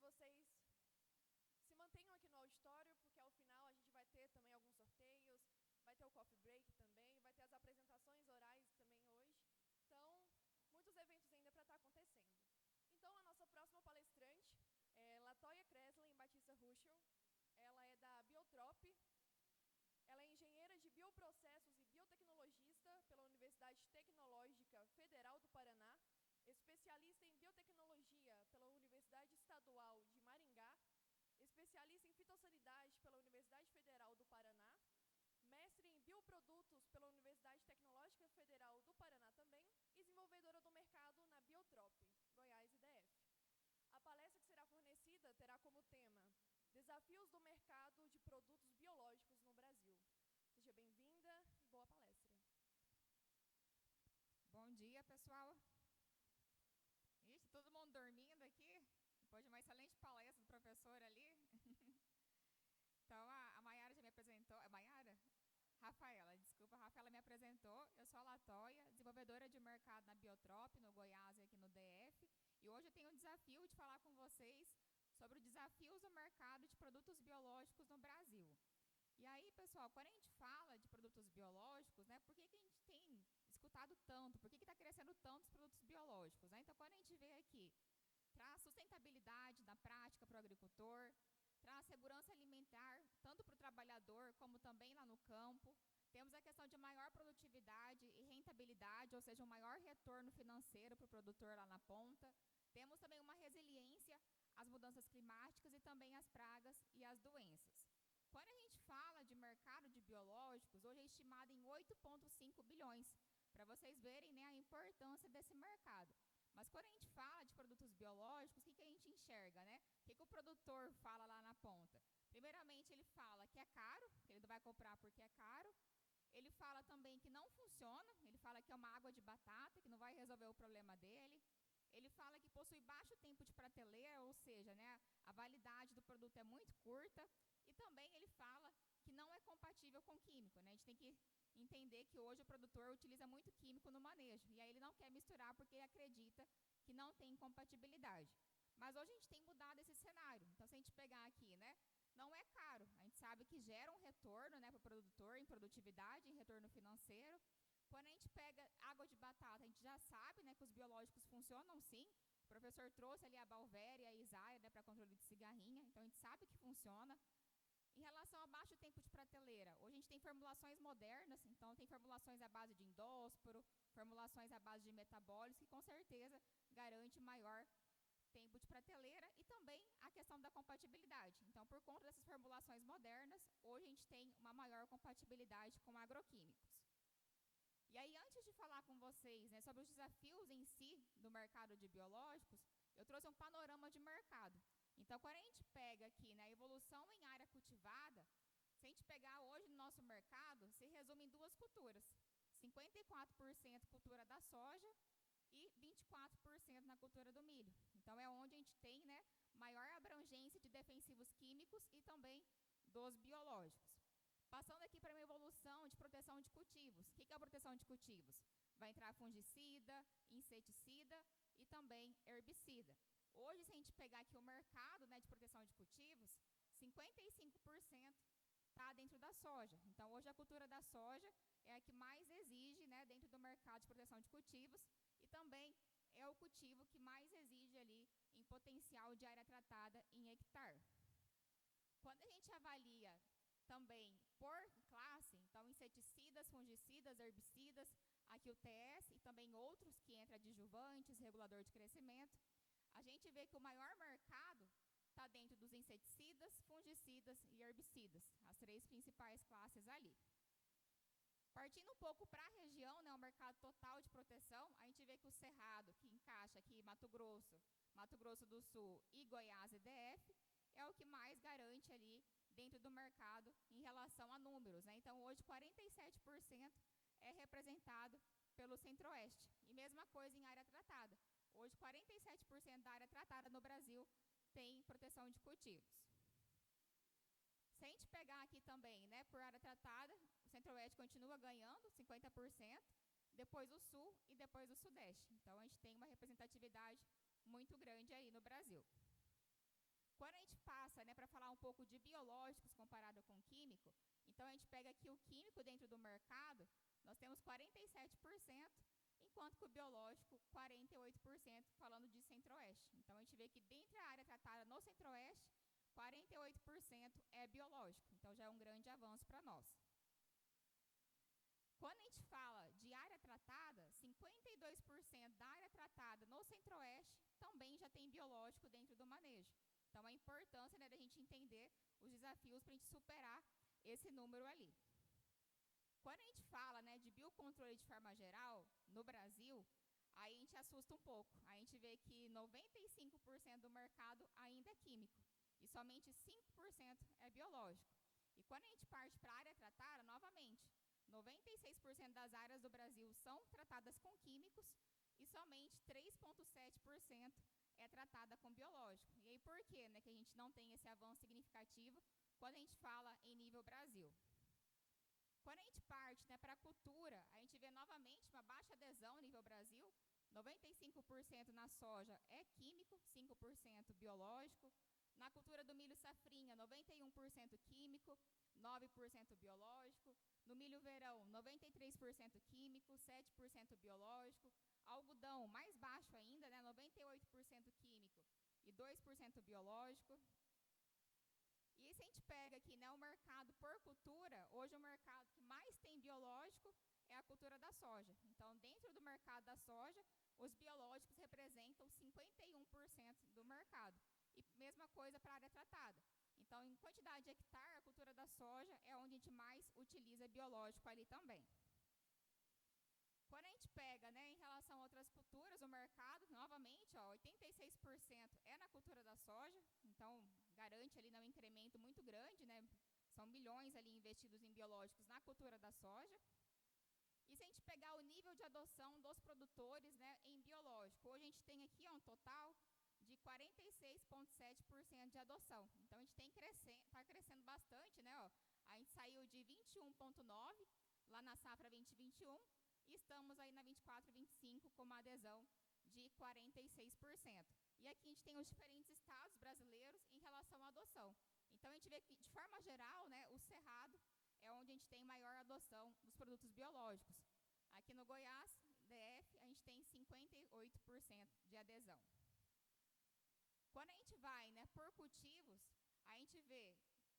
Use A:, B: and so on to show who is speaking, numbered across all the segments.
A: vocês se mantenham aqui no auditório, porque ao final a gente vai ter também alguns sorteios, vai ter o coffee break também, vai ter as apresentações orais também hoje. Então, muitos eventos ainda para estar acontecendo. Então, a nossa próxima palestrante é Latoya Kreslin Batista Ruschel. Ela é da Biotrop. Ela é engenheira de bioprocessos e biotecnologista pela Universidade Tecnológica Federal do Paraná, especialista em biotecnologia pela Universidade Estadual de Maringá, especialista em fitossanidade pela Universidade Federal do Paraná, mestre em bioprodutos pela Universidade Tecnológica Federal do Paraná também e desenvolvedora do mercado na Biotrop, Goiás e DF. A palestra que será fornecida terá como tema Desafios do mercado de produtos biológicos no Brasil. Seja bem-vinda e boa palestra.
B: Bom dia, pessoal. Ixi, todo mundo dormindo aqui, depois de uma excelente palestra do professor ali. Então, a Maiara já me apresentou. É Maiara? Rafaela, desculpa, a Rafaela me apresentou. Eu sou a Latoya, desenvolvedora de mercado na Biotrop, no Goiás e aqui no DF. E hoje eu tenho o desafio de falar com vocês sobre os desafios do mercado de produtos biológicos no Brasil. E aí, pessoal, quando a gente fala de produtos biológicos, né, por que a gente tem escutado tanto? Por que está crescendo tanto os produtos biológicos? Né? Então, quando a gente vê aqui, traz sustentabilidade na prática para o agricultor, traz segurança alimentar, tanto para o trabalhador como também lá no campo. Temos a questão de maior produtividade e rentabilidade, ou seja, um maior retorno financeiro para o produtor lá na ponta. Temos também uma resiliência às mudanças climáticas e também às pragas e às doenças. Quando a gente fala de mercado de biológicos, hoje é estimado em 8,5 bilhões, para vocês verem, né, a importância desse mercado. Mas quando a gente fala de produtos biológicos, o que a gente enxerga, né? O que o produtor fala lá na ponta? Primeiramente, ele fala que é caro, que ele não vai comprar porque é caro. Ele fala também que não funciona, ele fala que é uma água de batata, que não vai resolver o problema dele. Ele fala que possui baixo tempo de prateleira, ou seja, né, a validade do produto é muito curta. E também ele fala que não é compatível com químico, né? A gente tem que entender que hoje o produtor utiliza muito químico no manejo. E aí ele não quer misturar porque ele acredita que não tem incompatibilidade. Mas hoje a gente tem mudado esse cenário. Então, se a gente pegar aqui, né, não é caro. A gente sabe que gera um retorno, né, para o produtor em produtividade, em retorno financeiro. Quando a gente pega água de batata, a gente já sabe, né, que os biológicos funcionam sim. O professor trouxe ali a Balvéria e a Isaia, né, para controle de cigarrinha. Então, a gente sabe que funciona. Em relação a baixo tempo de prateleira, hoje a gente tem formulações modernas, então tem formulações à base de indósporo, formulações à base de metabólicos, que com certeza garante maior tempo de prateleira e também a questão da compatibilidade. Então, por conta dessas formulações modernas, hoje a gente tem uma maior compatibilidade com agroquímicos. E aí, antes de falar com vocês, né, sobre os desafios em si do mercado de biológicos, eu trouxe um panorama de mercado. Então, quando a gente pega aqui, né, a evolução em área cultivada, se a gente pegar hoje no nosso mercado, se resume em duas culturas. 54% cultura da soja e 24% na cultura do milho. Então, é onde a gente tem, né, maior abrangência de defensivos químicos e também dos biológicos. Passando aqui para uma evolução de proteção de cultivos. O que é a proteção de cultivos? Vai entrar fungicida, inseticida e também herbicida. Hoje, se a gente pegar aqui o mercado, né, de proteção de cultivos, 55% está dentro da soja. Então, hoje a cultura da soja é a que mais exige, né, dentro do mercado de proteção de cultivos e também é o cultivo que mais exige ali em potencial de área tratada em hectare. Quando a gente avalia também por classe, então inseticidas, fungicidas, herbicidas, aqui o TS e também outros que entram adjuvantes, regulador de crescimento, a gente vê que o maior mercado está dentro dos inseticidas, fungicidas e herbicidas, as três principais classes ali. Partindo um pouco para a região, né, o mercado total de proteção, a gente vê que o Cerrado, que encaixa aqui Mato Grosso do Sul e Goiás e DF, é o que mais garante ali dentro do mercado em relação a números, né? Então, hoje, 47% é representado pelo Centro-Oeste. E mesma coisa em área tratada. Hoje, 47% da área tratada no Brasil tem proteção de cultivos. Se a gente pegar aqui também, né, por área tratada, o Centro-Oeste continua ganhando 50%, depois o Sul e depois o Sudeste. Então, a gente tem uma representatividade muito grande aí no Brasil. Quando a gente passa, né, para falar um pouco de biológicos comparado com químico, então a gente pega aqui o químico dentro do mercado, nós temos 47%, enquanto que o biológico, 48%, falando de centro-oeste. Então a gente vê que dentro da área tratada no centro-oeste, 48% é biológico. Então já é um grande avanço para nós. Quando a gente fala de área tratada, 52% da área tratada no centro-oeste também já tem biológico dentro do manejo. Então, a importância, né, da gente entender os desafios para a gente superar esse número ali. Quando a gente fala, né, de biocontrole de forma geral, no Brasil, aí a gente assusta um pouco. A gente vê que 95% do mercado ainda é químico e somente 5% é biológico. E quando a gente parte para a área tratada, novamente, 96% das áreas do Brasil são tratadas com químicos e somente 3,7% é tratada com biológico. E aí por quê, né, que a gente não tem esse avanço significativo quando a gente fala em nível Brasil? Quando a gente parte, né, para a cultura, a gente vê novamente uma baixa adesão nível Brasil. 95% na soja é químico, 5% biológico. Na cultura do milho safrinha, 91% químico, 9% biológico. No milho verão, 93% químico, 7% biológico. Algodão, mais baixo ainda, né, 98% químico e 2% biológico. E se a gente pega aqui, né, o mercado por cultura, hoje o mercado que mais tem biológico é a cultura da soja. Então, dentro do mercado da soja, os biológicos representam 51% do mercado. E mesma coisa para a área tratada. Então, em quantidade de hectare, a cultura da soja é onde a gente mais utiliza biológico ali também. Quando a gente pega, né, em relação a outras culturas, o mercado, novamente, ó, 86% é na cultura da soja, então garante ali, né, um incremento muito grande, né, são milhões ali investidos em biológicos na cultura da soja. E se a gente pegar o nível de adoção dos produtores, né, em biológico, hoje a gente tem aqui ó, um total de 46,7% de adoção. Então a gente está crescendo bastante, né, ó. A gente saiu de 21,9% lá na safra 2021, e estamos aí na 24-25 com uma adesão de 46%. E aqui a gente tem os diferentes estados brasileiros em relação à adoção. Então a gente vê que, de forma geral, né, o Cerrado é onde a gente tem maior adoção dos produtos biológicos. Aqui no Goiás, DF, a gente tem 58% de adesão. Quando a gente vai, né, por cultivos, a gente vê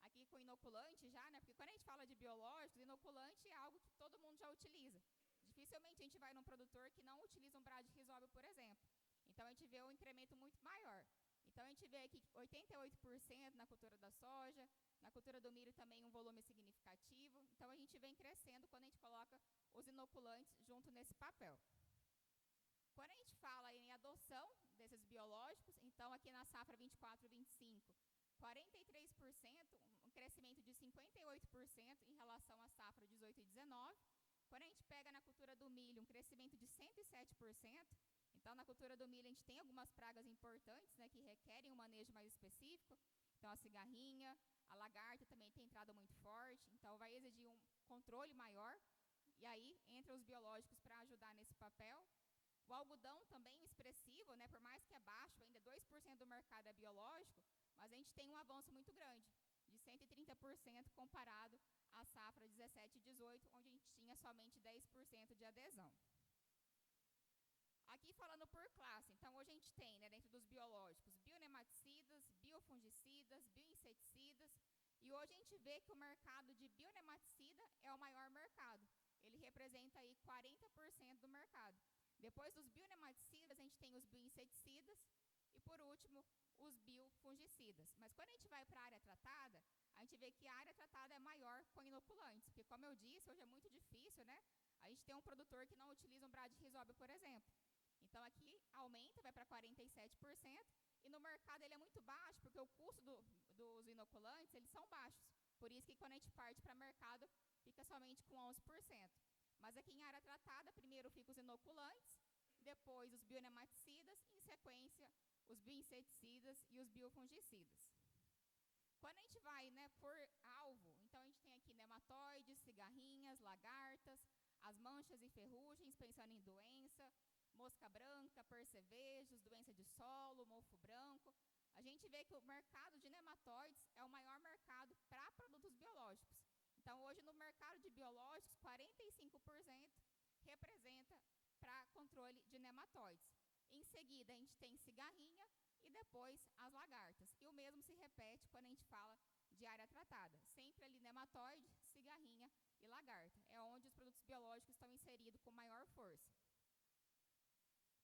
B: aqui com inoculante já, né, porque quando a gente fala de biológicos, inoculante é algo que todo mundo já utiliza. Dificilmente a gente vai num produtor que não utiliza um bradyrhizóbio, por exemplo. Então, a gente vê um incremento muito maior. Então, a gente vê aqui 88% na cultura da soja, na cultura do milho também um volume significativo. Então, a gente vem crescendo quando a gente coloca os inoculantes junto nesse papel. Quando a gente fala em adoção desses biológicos, então, aqui na safra 24-25, 43%, um crescimento de 58% em relação à safra 18 e 19. Quando a gente pega na cultura do milho, um crescimento de 107%, então na cultura do milho a gente tem algumas pragas importantes, né, que requerem um manejo mais específico. Então a cigarrinha, a lagarta também tem entrado muito forte, então vai exigir um controle maior, e aí entra os biológicos para ajudar nesse papel. O algodão também expressivo, né, por mais que é baixo, ainda 2% do mercado é biológico, mas a gente tem um avanço muito grande, de 130% comparado à safra 17 e 18, onde a gente tinha somente 10% de adesão. Aqui falando por classe, então hoje a gente tem, né, dentro dos biológicos, bionematicidas, biofungicidas, bioinseticidas, e hoje a gente vê que o mercado de bionematicida é o maior mercado. Ele representa aí 40% do mercado. Depois dos bionematicidas, a gente tem os bioinseticidas e, por último, os biofungicidas. Mas quando a gente vai para a área tratada, a gente vê que a área tratada é maior com inoculantes, porque, como eu disse, hoje é muito difícil, né? A gente tem um produtor que não utiliza um bradyrhizóbio, por exemplo. Então, aqui aumenta, vai para 47%, e no mercado ele é muito baixo, porque o custo dos inoculantes, eles são baixos. Por isso que quando a gente parte para o mercado, fica somente com 11%. Mas aqui em área tratada, primeiro ficam os inoculantes, depois os bionematicidas, e em sequência os bioinseticidas e os biofungicidas. Quando a gente vai, né, por alvo, então a gente tem aqui nematóides, cigarrinhas, lagartas, as manchas e ferrugens, pensando em doença, mosca branca, percevejos, doença de solo, mofo branco. A gente vê que o mercado de nematóides é o maior mercado para produtos biológicos. Então, hoje no mercado de biológicos, 45% representa para controle de nematóides. Em seguida, a gente tem cigarrinha e depois as lagartas. E o mesmo se repete quando a gente fala de área tratada. Sempre ali nematóide, cigarrinha e lagarta. É onde os produtos biológicos estão inseridos com maior força.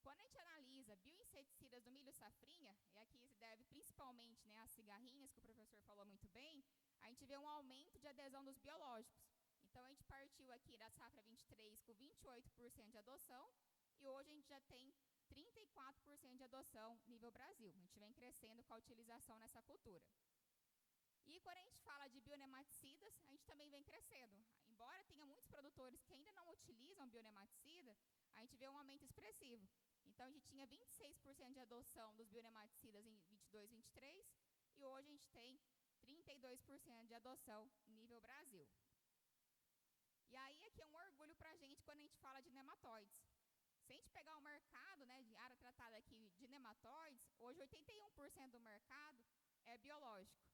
B: Quando a gente analisa bioinseticidas do milho safrinha, e aqui se deve principalmente, né, às cigarrinhas, que o professor falou muito bem, a gente vê um aumento de adesão dos biológicos. Então, a gente partiu aqui da safra 23 com 28% de adoção, e hoje a gente já tem 34% de adoção nível Brasil. A gente vem crescendo com a utilização nessa cultura. E quando a gente fala de bionematicidas, a gente também vem crescendo. Embora tenha muitos produtores que ainda não utilizam bionematicida, a gente vê um aumento expressivo. Então, a gente tinha 26% de adoção dos bionematicidas em 22, 23, e hoje a gente tem 32% de adoção nível Brasil. E aí, aqui é um orgulho para a gente quando a gente fala de nematóides. Se a gente pegar o mercado, né, de área tratada aqui de nematóides, hoje 81% do mercado é biológico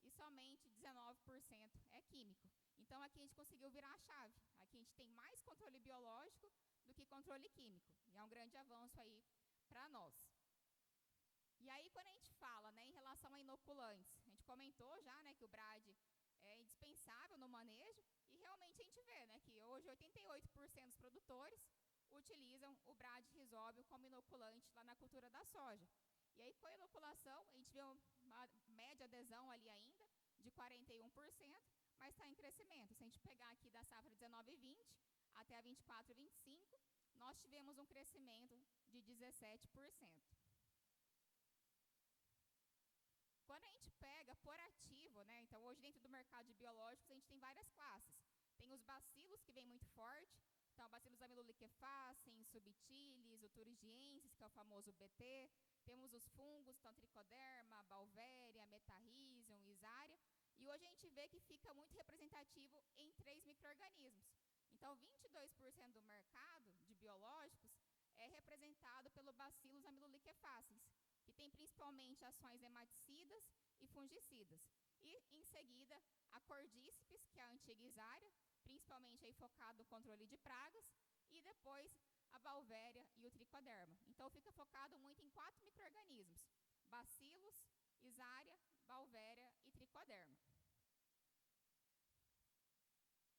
B: e somente 19% é químico. Então, aqui a gente conseguiu virar a chave. Aqui a gente tem mais controle biológico do que controle químico. E é um grande avanço aí para nós. E aí, quando a gente fala, né, em relação a inoculantes, a gente comentou já, né, que o BRAD é indispensável no manejo, e realmente a gente vê, né, que hoje 88% dos produtores utilizam o BRAD Rizóbio como inoculante lá na cultura da soja. E aí, com a inoculação, a gente vê uma média adesão ali ainda de 41%, mas está em crescimento. Se a gente pegar aqui da safra 19 e 20 até a 24 e 25, nós tivemos um crescimento de 17%. Quando a gente pega por ativo, né, então hoje dentro do mercado de biológicos a gente tem várias classes. Tem os bacilos, que vem muito forte, então bacilos amiloliquefaces, subtilis, o turigiensis, que é o famoso BT. Temos os fungos, então tricoderma, balvéria, metarrhizium, isária. E hoje a gente vê que fica muito representativo em 3 micro-organismos. Então, 22% do mercado de biológicos é representado pelo bacilos amiloliquefaces, que tem principalmente ações hematicidas e fungicidas. E, em seguida, a cordíceps, que é a antiga isária, principalmente aí focado no controle de pragas, e depois a balvéria e o tricoderma. Então, fica focado muito em 4 micro-organismos: bacilos, isária, balvéria e tricoderma.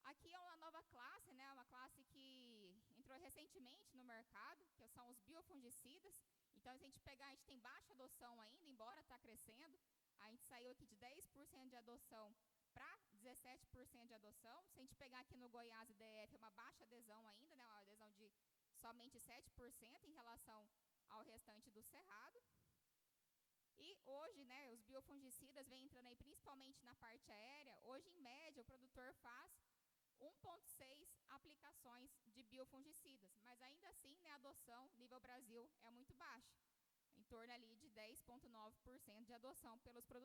B: Aqui é uma nova classe, né, uma classe que entrou recentemente no mercado, que são os biofungicidas. Então, se a gente pegar, a gente tem baixa adoção ainda, embora está crescendo. A gente saiu aqui de 10% de adoção para 17% de adoção. Se a gente pegar aqui no Goiás e DF, é uma baixa adesão ainda, né, uma adesão de somente 7% em relação ao restante do cerrado. E hoje, né, os biofungicidas vêm entrando aí principalmente na parte aérea. Hoje, em média, o produtor faz 1,6 aplicações de biofungicidas, mas ainda assim, né, a adoção nível Brasil é muito baixa, em torno ali de 10,9% de adoção pelos produtores.